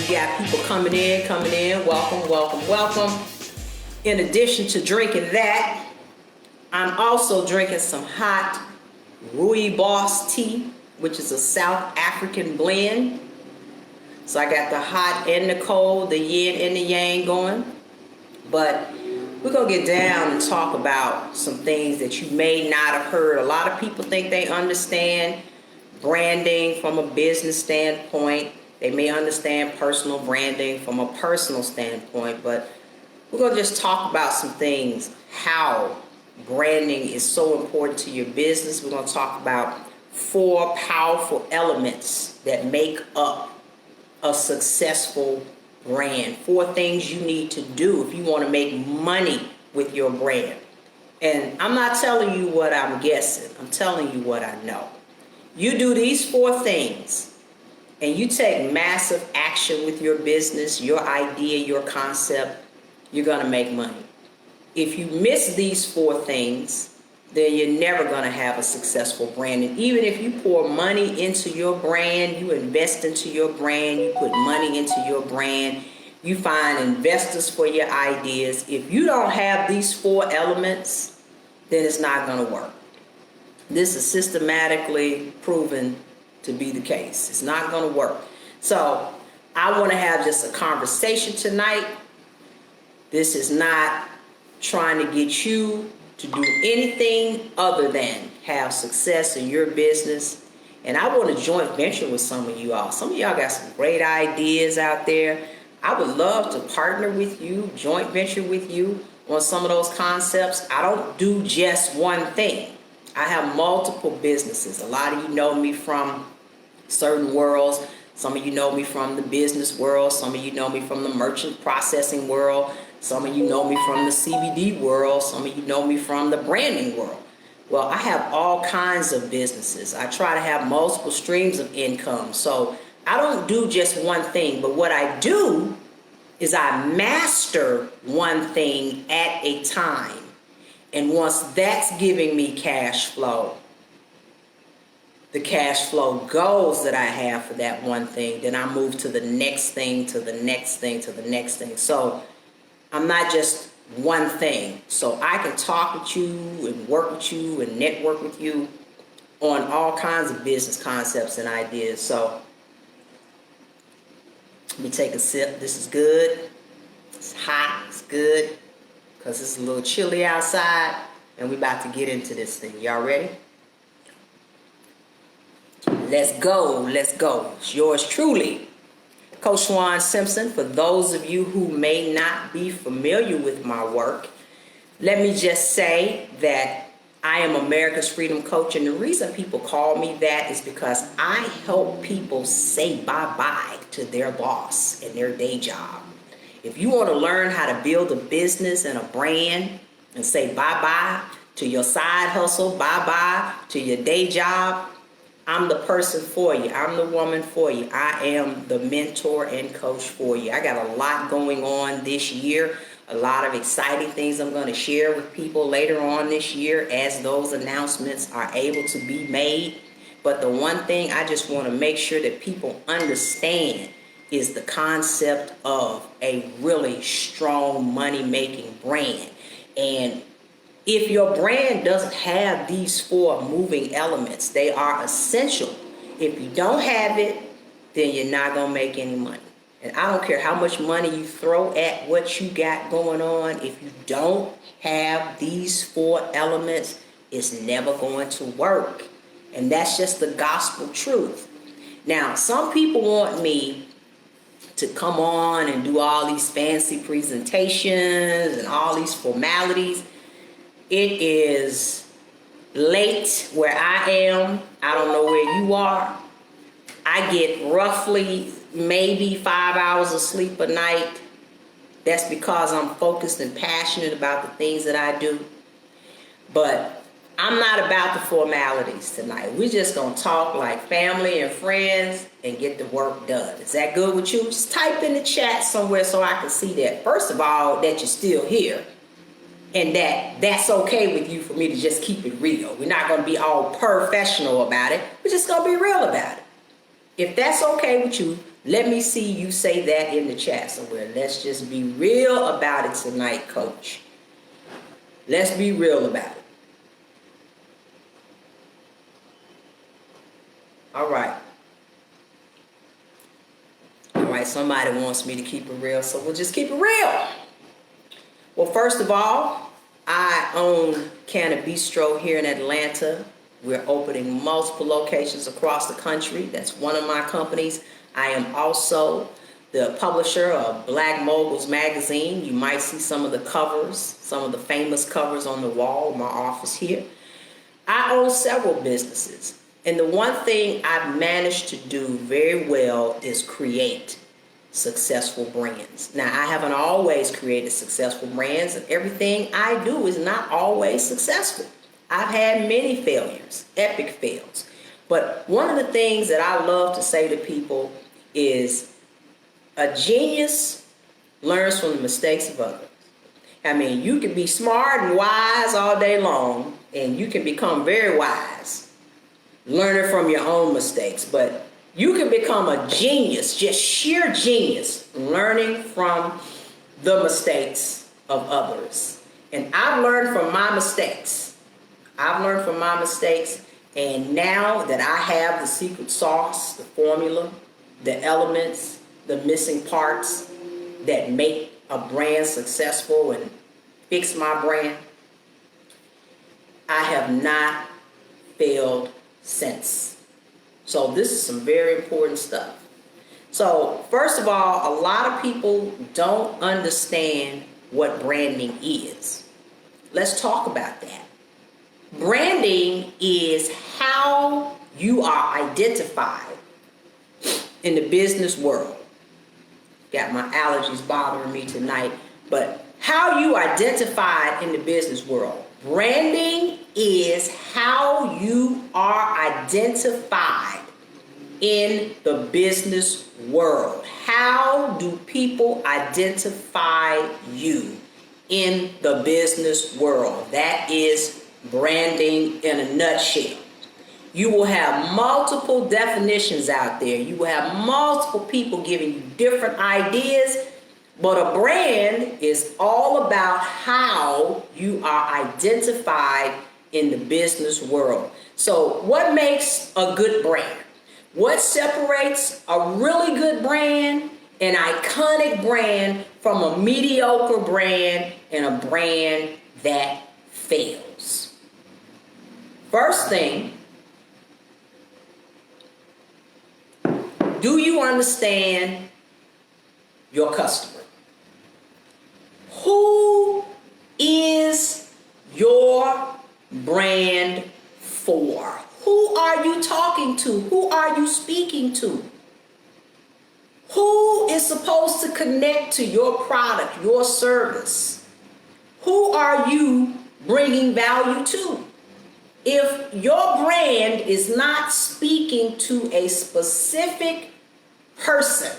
We got people coming in. Welcome, welcome, welcome. In addition to drinking that, I'm also drinking some hot rooibos tea, which is a South African blend. So I got the hot and the cold, the yin and the yang going. But we're going to get down and talk about some things that you may not have heard. A lot of people think they understand branding from a business standpoint. They may understand personal branding from a personal standpoint. But we're going to just talk about some things, how branding is so important to your business. We're going to talk about 4 powerful elements that make up a successful brand. 4 things you need to do if you want to make money with your brand. And I'm not telling you what I'm guessing. I'm telling you what I know. You do these 4 things and you take massive action with your business, your idea, your concept, you're going to make money. If you miss these 4 things, then you're never going to have a successful brand. And even if you pour money into your brand, you invest into your brand, you put money into your brand, you find investors for your ideas. If you don't have these 4 elements, then it's not going to work. This is systematically proven to be the case. It's not going to work. So I want to have just a conversation tonight. This is not trying to get you to do anything other than have success in your business. And I want to joint venture with some of you all. Some of y'all got some great ideas out there. I would love to partner with you, joint venture with you on some of those concepts. I don't do just one thing. I have multiple businesses. A lot of you know me from certain worlds. Some of you know me from the business world. Some of you know me from the merchant processing world. Some of you know me from the CBD world. Some of you know me from the branding world. Well, I have all kinds of businesses. I try to have multiple streams of income. So I don't do just one thing, but what I do is I master one thing at a time. And once that's giving me cash flow, the cash flow goals that I have for that one thing, then I move to the next thing, to the next thing, to the next thing. So I'm not just one thing. So I can talk with you and work with you and network with you on all kinds of business concepts and ideas. So let me take a sip. This is good. It's hot. It's good because it's a little chilly outside and we're about to get into this thing. Y'all ready? Let's go. Let's go. It's yours truly, Coach Swan Simpson. For those of you who may not be familiar with my work, let me just say that I am America's Freedom Coach, and the reason people call me that is because I help people say bye-bye to their boss and their day job. If you want to learn how to build a business and a brand and say bye-bye to your side hustle, bye-bye to your day job, I'm the person for you. I'm the woman for you. I am the mentor and coach for you. I got a lot going on this year, a lot of exciting things I'm going to share with people later on this year as those announcements are able to be made. But the one thing I just want to make sure that people understand is the concept of a really strong money-making brand. And if your brand doesn't have these 4 moving elements, they are essential. If you don't have it, then you're not going to make any money. And I don't care how much money you throw at what you got going on. If you don't have these 4 elements, it's never going to work. And that's just the gospel truth. Now, some people want me to come on and do all these fancy presentations and all these formalities. It is late where I am. I don't know where you are. I get roughly maybe 5 hours of sleep a night. That's because I'm focused and passionate about the things that I do. But I'm not about the formalities tonight. We're just going to talk like family and friends and get the work done. Is that good with you? Just type in the chat somewhere so I can see that. First of all, that you're still here. And that's okay with you for me to just keep it real. We're not going to be all professional about it. We're just going to be real about it. If that's okay with you, let me see you say that in the chat somewhere. Let's just be real about it tonight, coach. Let's be real about it. All right. All right, somebody wants me to keep it real, so we'll just keep it real. Well, first of all, I own Canna Bistro here in Atlanta. We're opening multiple locations across the country. That's one of my companies. I am also the publisher of Black Moguls magazine. You might see some of the covers, some of the famous covers on the wall of my office here. I own several businesses. And the one thing I've managed to do very well is create successful brands. Now, I haven't always created successful brands, and everything I do is not always successful. I've had many failures, epic fails. But one of the things that I love to say to people is a genius learns from the mistakes of others. I mean, you can be smart and wise all day long, and you can become very wise learning from your own mistakes, but you can become a genius, just sheer genius, learning from the mistakes of others. And I've learned from my mistakes. And now that I have the secret sauce, the formula, the elements, the missing parts that make a brand successful and fix my brand, I have not failed since. So this is some very important stuff. So first of all, a lot of people don't understand what branding is. Let's talk about that. Branding is how you are identified in the business world. Got my allergies bothering me tonight, but how you identified in the business world. Branding is how you are identified in the business world. How do people identify you in the business world? That is branding in a nutshell. You will have multiple definitions out there. You will have multiple people giving you different ideas. But a brand is all about how you are identified in the business world. So what makes a good brand? What separates a really good brand, an iconic brand, from a mediocre brand and a brand that fails? First thing, do you understand your customer? Who is your brand for? Who are you talking to? Who are you speaking to? Who is supposed to connect to your product, your service? Who are you bringing value to? If your brand is not speaking to a specific person,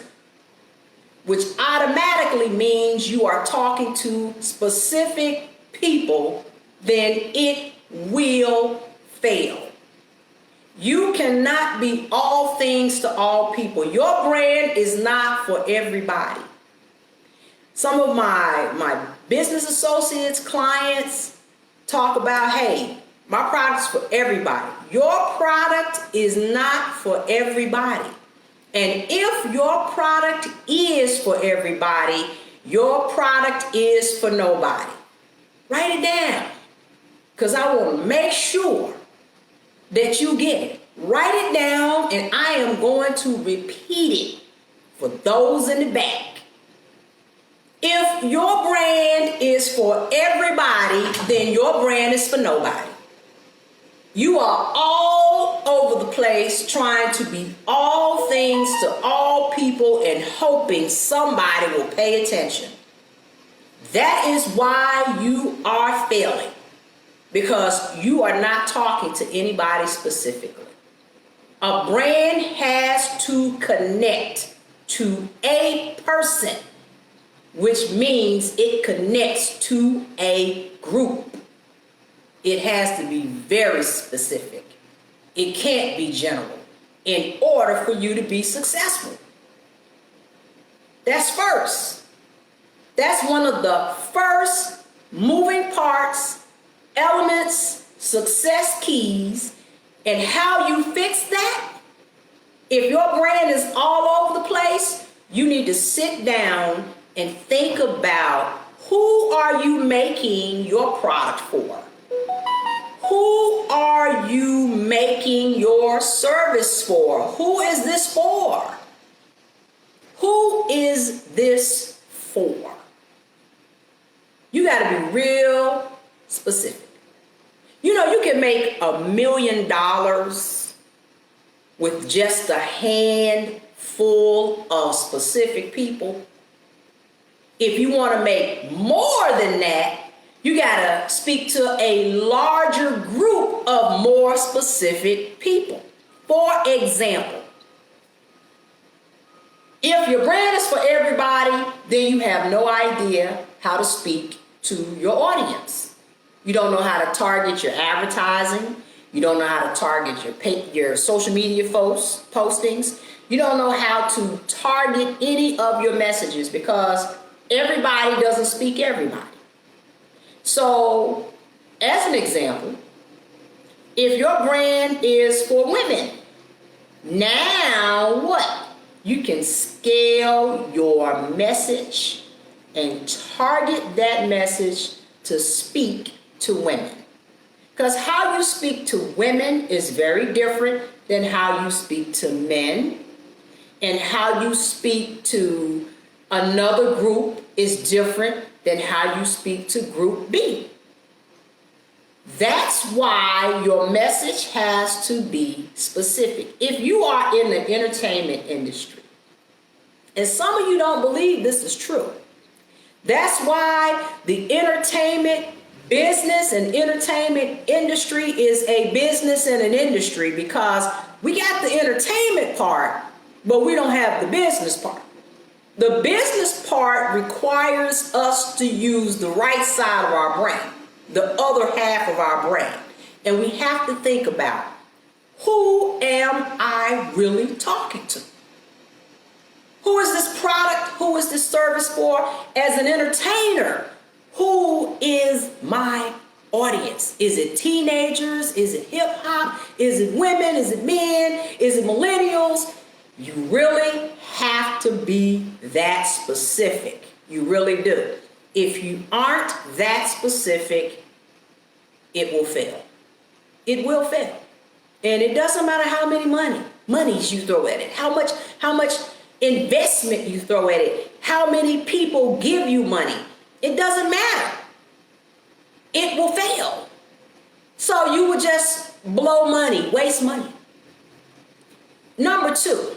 which automatically means you are talking to specific people, then it will fail. You cannot be all things to all people. Your brand is not for everybody. Some of my business associates, clients talk about, hey, my product's for everybody. Your product is not for everybody. And if your product is for everybody, your product is for nobody. Write it down, because I want to make sure that you get it. Write it down, and I am going to repeat it for those in the back. If your brand is for everybody, then your brand is for nobody. You are all over the place trying to be all things to all people and hoping somebody will pay attention. That is why you are failing, because you are not talking to anybody specifically. A brand has to connect to a person, which means it connects to a group. It has to be very specific. It can't be general. in order for you to be successful. That's first. That's one of the first moving parts, elements, success keys. And how you fix that, if your brand is all over the place, you need to sit down and think about, who are you making your product for? Who are you making your service for? Who is this for? Who is this for? You got to be real specific. You know, you can make $1 million with just a handful of specific people. If you want to make more than that, you got to speak to a larger group of more specific people. For example, if your brand is for everybody, then you have no idea how to speak to your audience. You don't know how to target your advertising. You don't know how to target your social media postings. You don't know how to target any of your messages, because everybody doesn't speak everybody. So, as an example, if your brand is for women, now what? You can scale your message and target that message to speak to women. Because how you speak to women is very different than how you speak to men. And how you speak to another group is different than how you speak to group B. That's why your message has to be specific. If you are in the entertainment industry, and some of you don't believe this is true, that's why the entertainment business and entertainment industry is a business and an industry, because we got the entertainment part, but we don't have the business part. The business part requires us to use the right side of our brain, the other half of our brain. And we have to think about, who am I really talking to? Who is this product? Who is this service for? As an entertainer, who is my audience? Is it teenagers? Is it hip hop? Is it women? Is it men? Is it millennials? You really have to be that specific. You really do. If you aren't that specific, it will fail. It will fail. And it doesn't matter how many monies you throw at it, how much investment you throw at it, how many people give you money. It doesn't matter. It will fail. So you will just blow money, waste money. Number two,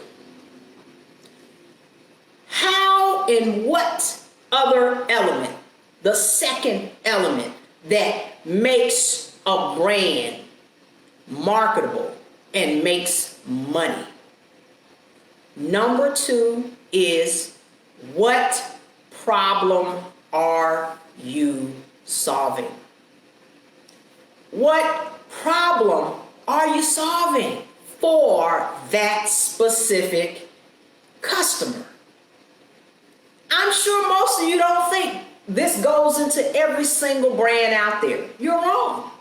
how and what other element, the second element that makes a brand marketable and makes money? Number two is, what problem are you solving? What problem are you solving for that specific customer? I'm sure most of you don't think this goes into every single brand out there. You're wrong.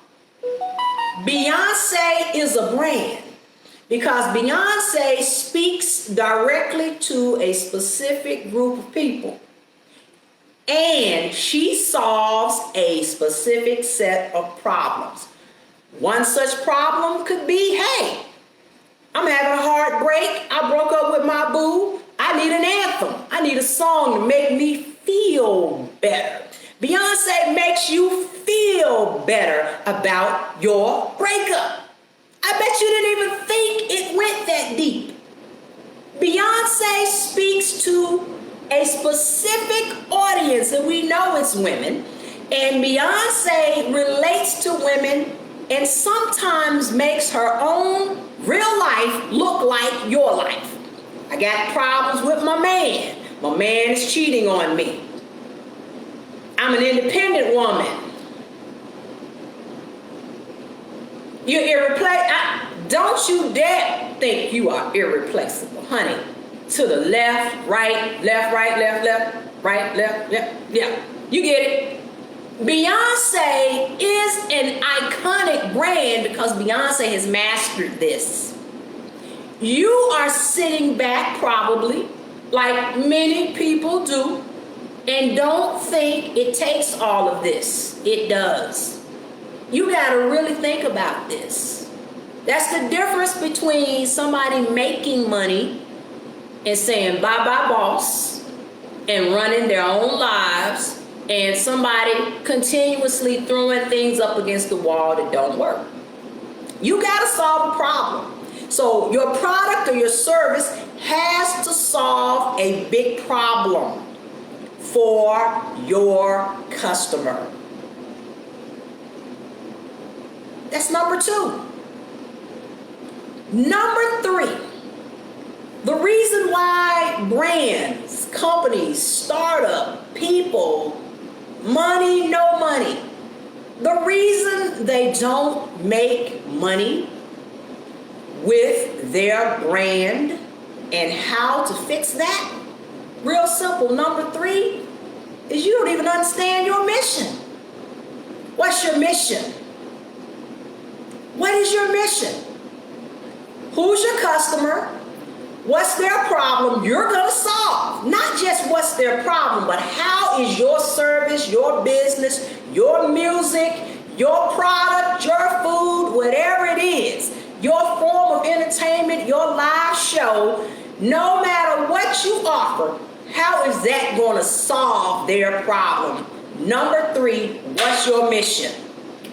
Beyonce is a brand because Beyonce speaks directly to a specific group of people. And she solves a specific set of problems. One such problem could be, hey, I'm having a heartbreak. I broke up with my boo. I need an anthem. I need a song to make me feel better. Beyonce makes you feel better about your breakup. I bet you didn't even think it went that deep. Beyonce speaks to a specific audience, and we know it's women. And Beyonce relates to women and sometimes makes her own real life look like your life. I got problems with my man. My man is cheating on me. I'm an independent woman. You're irreplaceable. Don't you dare think you are irreplaceable, honey. To the left, right, left, right, left, left, right, left, left. Yeah, you get it. Beyonce is an iconic brand because Beyonce has mastered this. You are sitting back probably, like many people do, and don't think it takes all of this. It does. You got to really think about this. That's the difference between somebody making money and saying bye-bye boss and running their own lives, and somebody continuously throwing things up against the wall that don't work. You got to solve a problem. So your product or your service has to solve a big problem for your customer. That's number 2. Number 3. The reason why brands, companies, startup, people, money, no money, the reason they don't make money with their brand and how to fix that, real simple. Number 3 is you don't even understand your mission. What's your mission? What is your mission? Who's your customer? What's their problem you're going to solve? Not just what's their problem, but how is your service, your business, your music, your product, your food, whatever it is, your form of entertainment, your live show, no matter what you offer, how is that going to solve their problem? Number 3, what's your mission?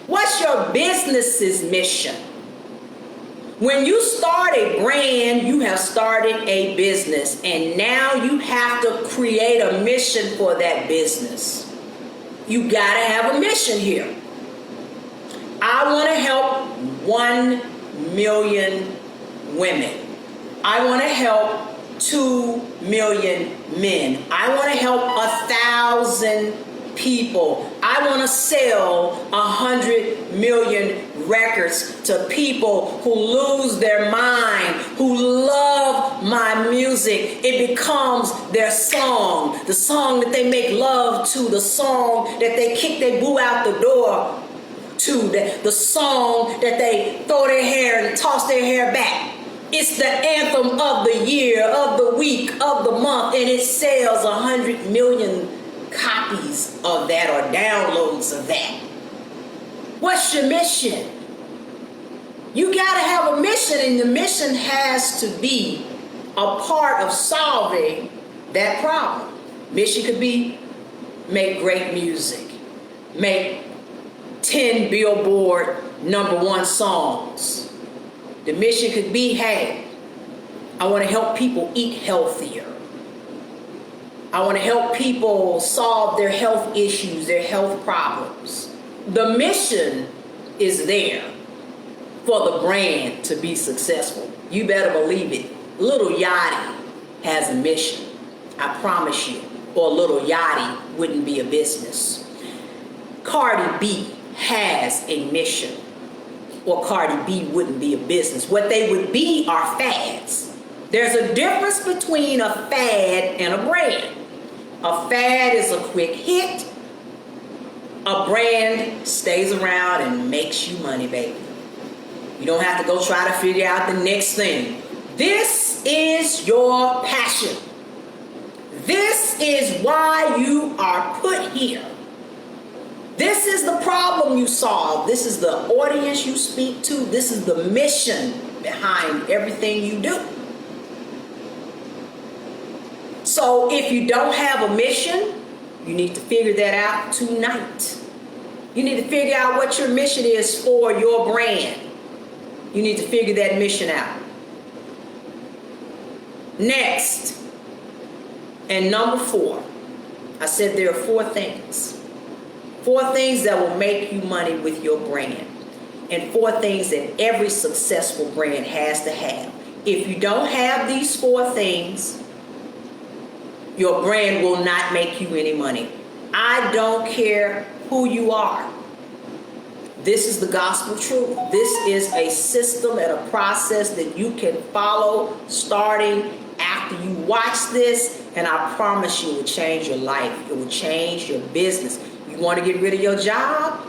What's your business's mission? When you start a brand, you have started a business, and now you have to create a mission for that business. You gotta have a mission here. I want to help 1 million women. I want to help 2 million men. I want to help 1,000 people. I want to sell 100 million records to people who lose their mind, who love my music. It becomes their song, the song that they make love to, the song that they kick their boo out the door to, the song that they throw their hair and toss their hair back. It's the anthem of the year, of the week, of the month, and it sells 100 million copies of that or downloads of that. What's your mission? You gotta have a mission, and the mission has to be a part of solving that problem. Mission could be make great music, make 10 Billboard #1 songs. The mission could be, hey, I want to help people eat healthier. I want to help people solve their health issues, their health problems. The mission is there for the brand to be successful. You better believe it. Little Yachty has a mission. I promise you. Or Little Yachty wouldn't be a business. Cardi B has a mission, or Cardi B wouldn't be a business. What they would be are fads. There's a difference between a fad and a brand. A fad is a quick hit. A brand stays around and makes you money, baby. You don't have to go try to figure out the next thing. This is your passion. This is why you are put here. This is the problem you solve. This is the audience you speak to. This is the mission behind everything you do. So if you don't have a mission, you need to figure that out tonight. You need to figure out what your mission is for your brand. You need to figure that mission out. Next, and number 4, I said there are 4 things. 4 things that will make you money with your brand. And 4 things that every successful brand has to have. If you don't have these 4 things, your brand will not make you any money. I don't care who you are. This is the gospel truth. This is a system and a process that you can follow starting after you watch this, and I promise you it will change your life. It will change your business. You want to get rid of your job?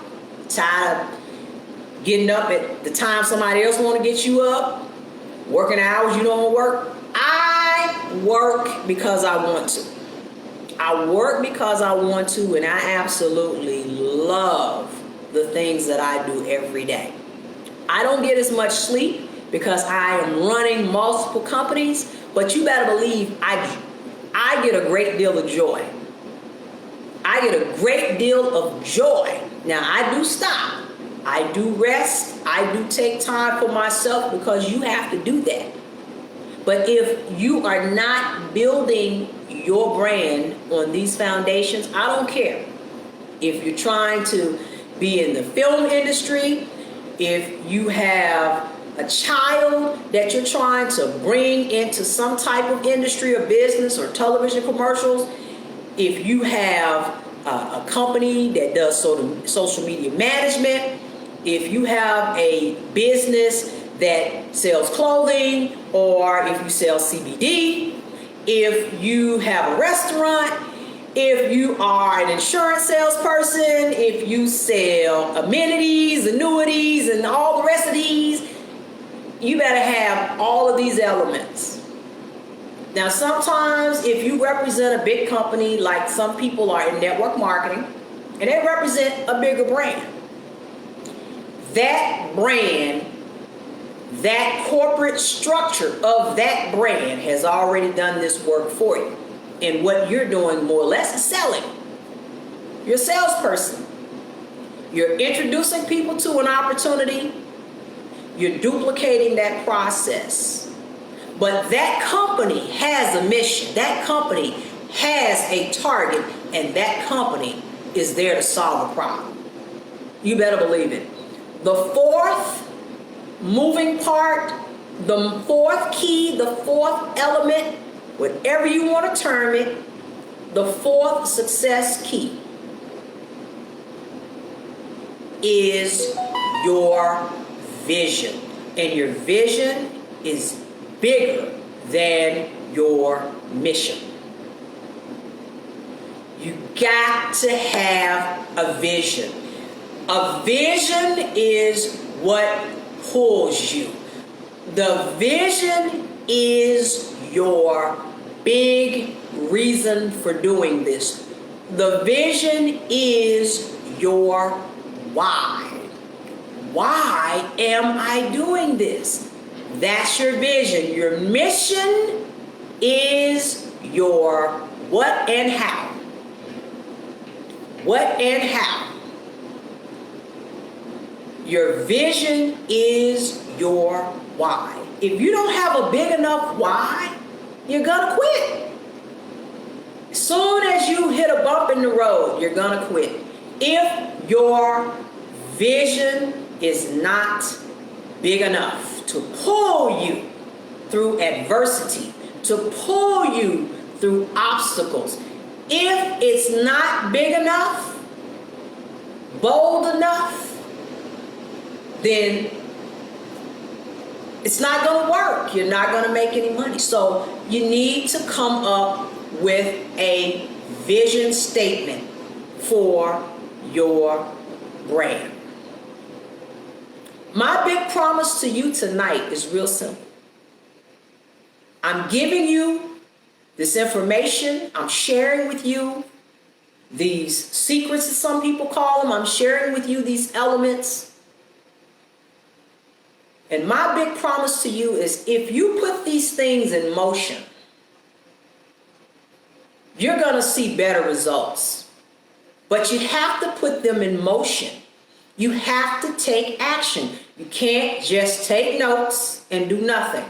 Tired of getting up at the time somebody else want to get you up? Working hours you don't work? I work because I want to. I work because I want to, and I absolutely love the things that I do every day. I don't get as much sleep because I am running multiple companies, but you better believe I get a great deal of joy. I get a great deal of joy. Now, I do stop. I do rest. I do take time for myself because you have to do that. But if you are not building your brand on these foundations, I don't care. If you're trying to be in the film industry, if you have a child that you're trying to bring into some type of industry or business or television commercials, if you have a company that does social media management, if you have a business that sells clothing, or if you sell CBD, if you have a restaurant, if you are an insurance salesperson, if you sell amenities, annuities, and all the rest of these, you better have all of these elements. Now, sometimes if you represent a big company, like some people are in network marketing, and they represent a bigger brand, that brand, that corporate structure of that brand has already done this work for you. And what you're doing more or less is selling. You're a salesperson. You're introducing people to an opportunity. You're duplicating that process. But that company has a mission. That company has a target. And that company is there to solve a problem. You better believe it. The fourth moving part, the fourth key, the fourth element, whatever you want to term it, the fourth success key is your vision. And your vision is bigger than your mission. You got to have a vision. A vision is what pulls you. The vision is your big reason for doing this. The vision is your why. Why am I doing this? That's your vision. Your mission is your what and how. What and how. Your vision is your why. If you don't have a big enough why, you're gonna quit. As soon as you hit a bump in the road, you're gonna quit. If your vision is not big enough to pull you through adversity, to pull you through obstacles, if it's not big enough, bold enough, then it's not going to work. You're not going to make any money. So you need to come up with a vision statement for your brand. My big promise to you tonight is real simple. I'm giving you this information. I'm sharing with you these secrets, as some people call them. I'm sharing with you these elements. And my big promise to you is if you put these things in motion, you're going to see better results. But you have to put them in motion. You have to take action. You can't just take notes and do nothing.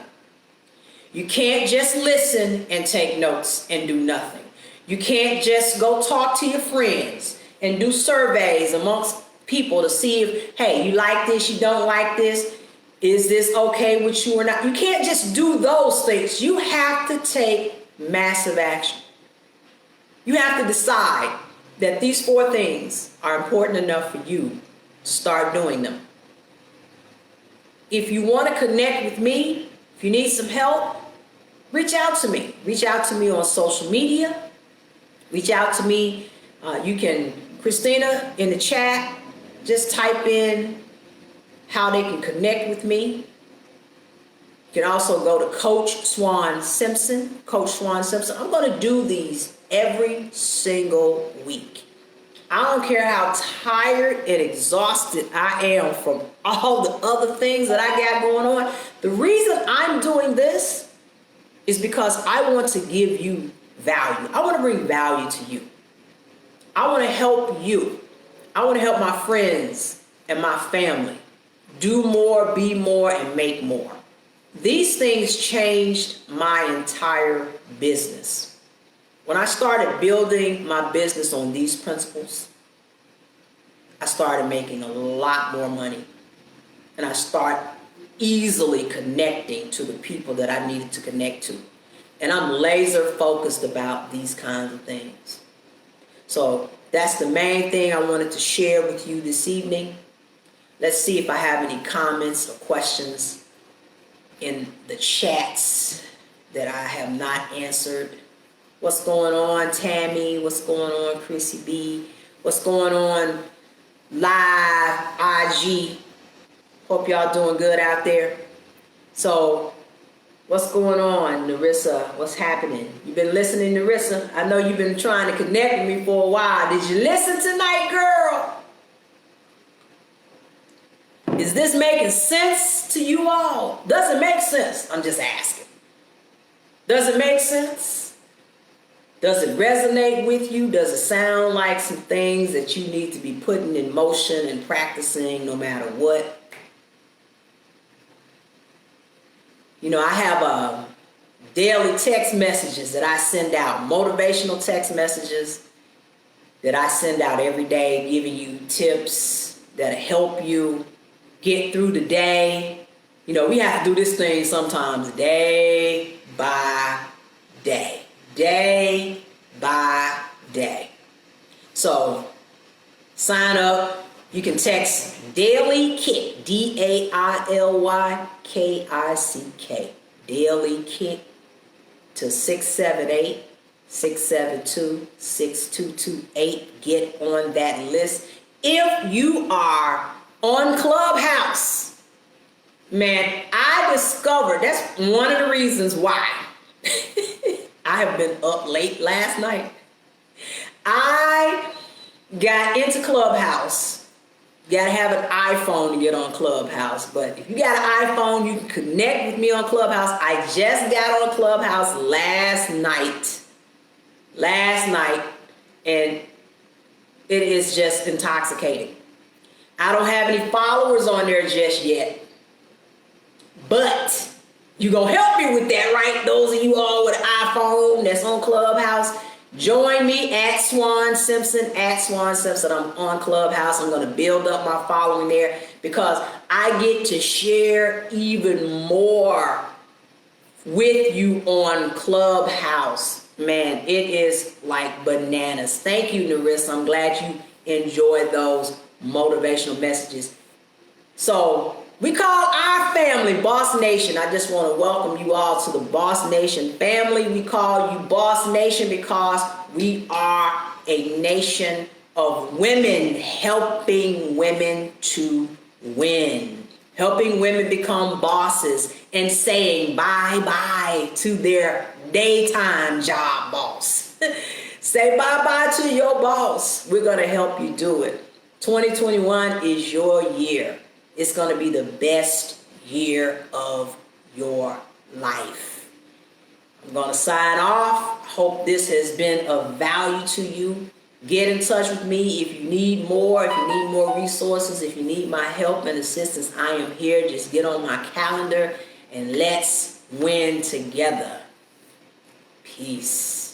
You can't just listen and take notes and do nothing. You can't just go talk to your friends and do surveys amongst people to see if, hey, you like this, you don't like this. Is this okay with you or not? You can't just do those things. You have to take massive action. You have to decide that these 4 things are important enough for you to start doing them. If you want to connect with me, if you need some help, reach out to me. Reach out to me on social media. Reach out to me. You can, Christina, in the chat, just type in how they can connect with me. You can also go to Coach Swan Simpson. Coach Swan Simpson. I'm going to do these every single week. I don't care how tired and exhausted I am from all the other things that I got going on. The reason I'm doing this is because I want to give you value. I want to bring value to you. I want to help you. I want to help my friends and my family do more, be more, and make more. These things changed my entire business. When I started building my business on these principles, I started making a lot more money. And I started easily connecting to the people that I needed to connect to. And I'm laser focused about these kinds of things. So that's the main thing I wanted to share with you this evening. Let's see if I have any comments or questions in the chats that I have not answered. What's going on, Tammy? What's going on, Chrissy B? What's going on, live IG? Hope y'all doing good out there. So, what's going on, Narissa? What's happening? You've been listening, Narissa? I know you've been trying to connect with me for a while. Did you listen tonight, girl? Is this making sense to you all? Does it make sense? I'm just asking. Does it make sense? Does it resonate with you? Does it sound like some things that you need to be putting in motion and practicing no matter what? You know, I have daily text messages that I send out, motivational text messages that I send out every day, giving you tips that help you get through the day. You know, we have to do this thing sometimes day by day. Day by day. So sign up. You can text Daily Kick, DAILYKICK, Daily Kick to 678-672-6228. Get on that list. If you are on Clubhouse, man, I discovered that's one of the reasons why I have been up late last night. I got into Clubhouse. You gotta have an iPhone to get on Clubhouse. But if you got an iPhone, you can connect with me on Clubhouse. I just got on Clubhouse last night. And it is just intoxicating. I don't have any followers on there just yet. But you gonna help me with that, right? Those of you all with an iPhone that's on Clubhouse, join me at Swan Simpson, I'm on Clubhouse. I'm gonna build up my following there because I get to share even more with you on Clubhouse. Man, it is like bananas. Thank you, Narissa. I'm glad you enjoyed those motivational messages. So, we call our family Boss Nation. I just want to welcome you all to the Boss Nation family. We call you Boss Nation because we are a nation of women helping women to win. Helping women become bosses and saying bye-bye to their daytime job boss. Say bye-bye to your boss. We're going to help you do it. 2021 is your year. It's going to be the best year of your life. I'm going to sign off. Hope this has been of value to you. Get in touch with me if you need more, resources, if you need my help and assistance. I am here. Just get on my calendar and let's win together. Peace.